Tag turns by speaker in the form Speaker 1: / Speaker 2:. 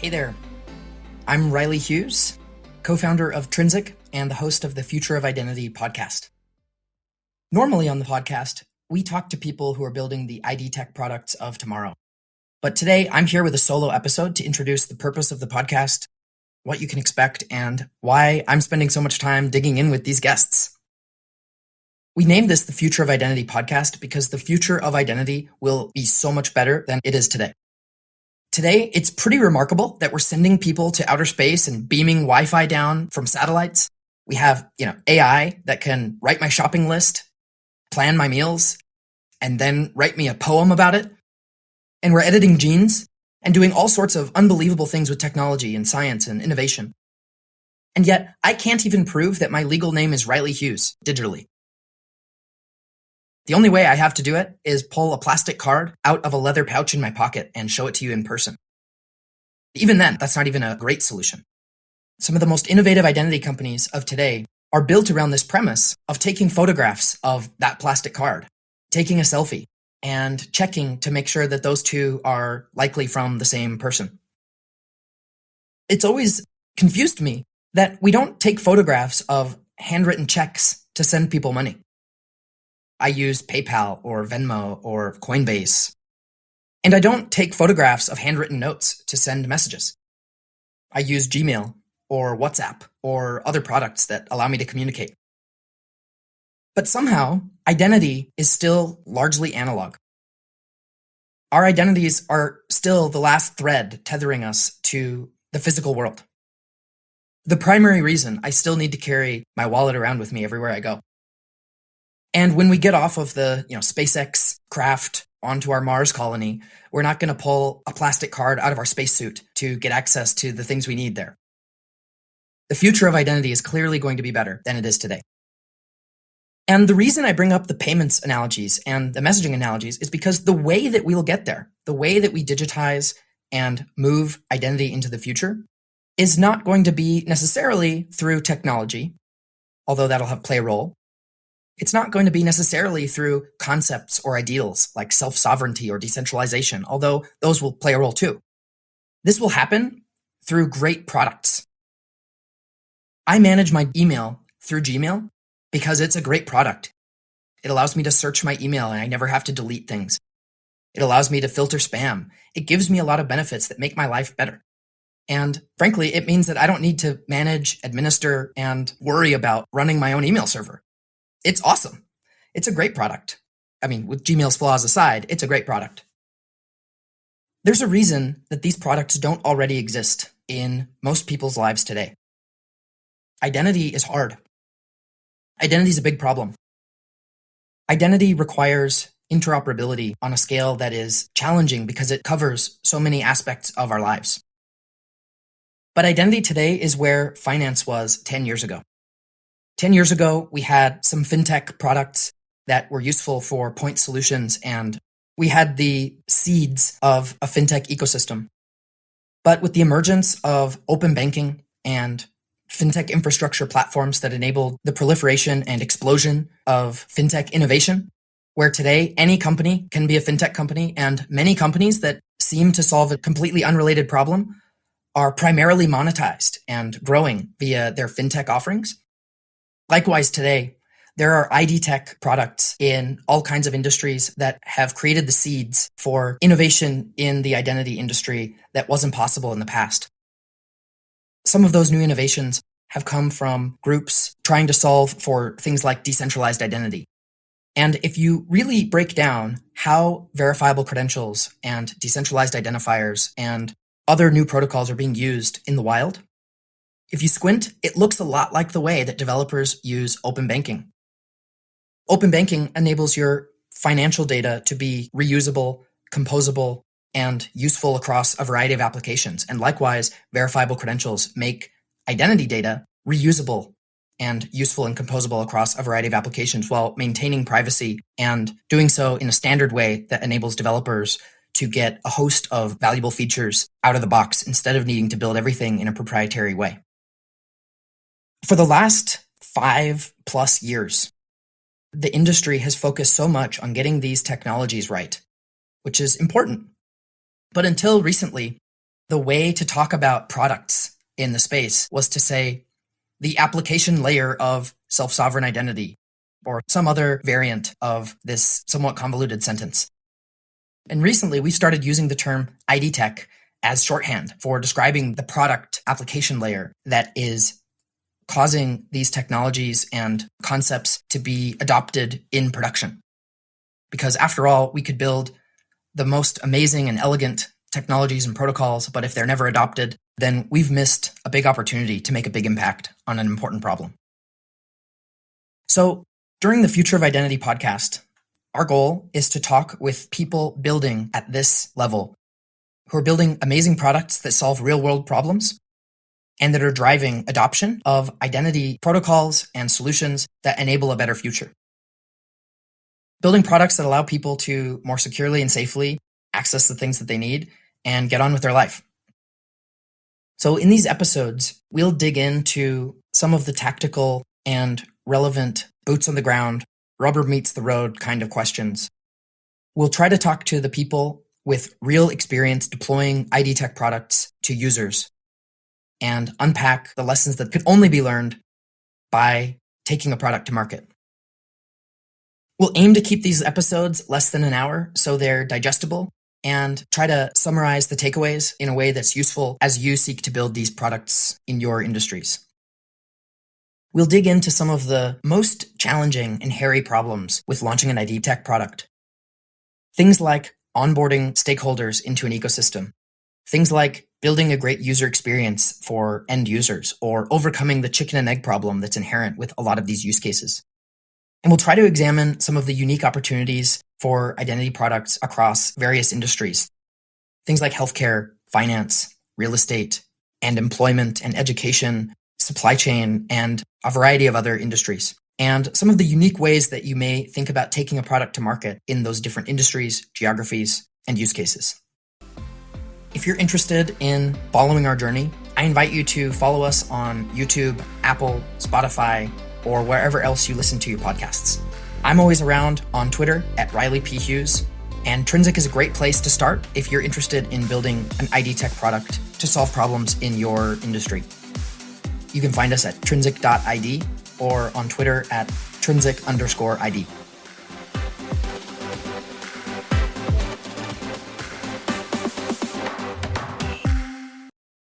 Speaker 1: Hey there, I'm Riley Hughes, co-founder of Trinsic and the host of the Future of Identity podcast. Normally on the podcast, we talk to people who are building the IDtech products of tomorrow. But today I'm here with a solo episode to introduce the purpose of the podcast, what you can expect, and why I'm spending so much time digging in with these guests. We named this the Future of Identity podcast because the future of identity will be so much better than it is today. Today, it's pretty remarkable that we're sending people to outer space and beaming Wi-Fi down from satellites. We have, AI that can write my shopping list, plan my meals, and then write me a poem about it. And we're editing genes and doing all sorts of unbelievable things with technology and science and innovation. And yet, I can't even prove that my legal name is Riley Hughes digitally. The only way I have to do it is pull a plastic card out of a leather pouch in my pocket and show it to you in person. Even then, that's not even a great solution. Some of the most innovative identity companies of today are built around this premise of taking photographs of that plastic card, taking a selfie, and checking to make sure that those two are likely from the same person. It's always confused me that we don't take photographs of handwritten checks to send people money. I use PayPal or Venmo or Coinbase. And I don't take photographs of handwritten notes to send messages. I use Gmail or WhatsApp or other products that allow me to communicate. But somehow, identity is still largely analog. Our identities are still the last thread tethering us to the physical world. The primary reason I still need to carry my wallet around with me everywhere I go. And when we get off of the SpaceX craft onto our Mars colony, we're not going to pull a plastic card out of our spacesuit to get access to the things we need there. The future of identity is clearly going to be better than it is today. And the reason I bring up the payments analogies and the messaging analogies is because the way that we'll get there, the way that we digitize and move identity into the future, is not going to be necessarily through technology, although that'll play a role. It's not going to be necessarily through concepts or ideals like self-sovereignty or decentralization, although those will play a role too. This will happen through great products. I manage my email through Gmail because it's a great product. It allows me to search my email and I never have to delete things. It allows me to filter spam. It gives me a lot of benefits that make my life better. And frankly, it means that I don't need to manage, administer, and worry about running my own email server. It's awesome. It's a great product. I mean, with Gmail's flaws aside, it's a great product. There's a reason that these products don't already exist in most people's lives today. Identity is hard. Identity is a big problem. Identity requires interoperability on a scale that is challenging because it covers so many aspects of our lives. But identity today is where finance was 10 years ago. 10 years ago, we had some Fintech products that were useful for point solutions, and we had the seeds of a Fintech ecosystem. But with the emergence of open banking and Fintech infrastructure platforms that enabled the proliferation and explosion of Fintech innovation, where today any company can be a Fintech company, and many companies that seem to solve a completely unrelated problem are primarily monetized and growing via their Fintech offerings. Likewise, today, there are IDtech products in all kinds of industries that have created the seeds for innovation in the identity industry that wasn't possible in the past. Some of those new innovations have come from groups trying to solve for things like decentralized identity. And if you really break down how verifiable credentials and decentralized identifiers and other new protocols are being used in the wild, if you squint, it looks a lot like the way that developers use open banking. Open banking enables your financial data to be reusable, composable, and useful across a variety of applications. And likewise, verifiable credentials make identity data reusable and useful and composable across a variety of applications while maintaining privacy and doing so in a standard way that enables developers to get a host of valuable features out of the box instead of needing to build everything in a proprietary way. For the last 5+ years, the industry has focused so much on getting these technologies right, which is important. But until recently, the way to talk about products in the space was to say the application layer of self-sovereign identity, or some other variant of this somewhat convoluted sentence. And recently, we started using the term IDtech as shorthand for describing the product application layer that is causing these technologies and concepts to be adopted in production. Because after all, we could build the most amazing and elegant technologies and protocols, but if they're never adopted, then we've missed a big opportunity to make a big impact on an important problem. So during the Future of Identity podcast, our goal is to talk with people building at this level, who are building amazing products that solve real-world problems and that are driving adoption of identity protocols and solutions that enable a better future. Building products that allow people to more securely and safely access the things that they need and get on with their life. So in these episodes, we'll dig into some of the tactical and relevant boots on the ground, rubber meets the road kind of questions. We'll try to talk to the people with real experience deploying IDtech products to users and unpack the lessons that could only be learned by taking a product to market. We'll aim to keep these episodes less than an hour so they're digestible and try to summarize the takeaways in a way that's useful as you seek to build these products in your industries. We'll dig into some of the most challenging and hairy problems with launching an IDtech product. Things like onboarding stakeholders into an ecosystem. Things like building a great user experience for end users, or overcoming the chicken and egg problem that's inherent with a lot of these use cases. And we'll try to examine some of the unique opportunities for identity products across various industries. Things like healthcare, finance, real estate, and employment and education, supply chain, and a variety of other industries. And some of the unique ways that you may think about taking a product to market in those different industries, geographies, and use cases. If you're interested in following our journey, I invite you to follow us on YouTube, Apple, Spotify, or wherever else you listen to your podcasts. I'm always around on Twitter at Riley P. Hughes, and Trinsic is a great place to start if you're interested in building an IDtech product to solve problems in your industry. You can find us at trinsic.id or on Twitter at trinsic_id.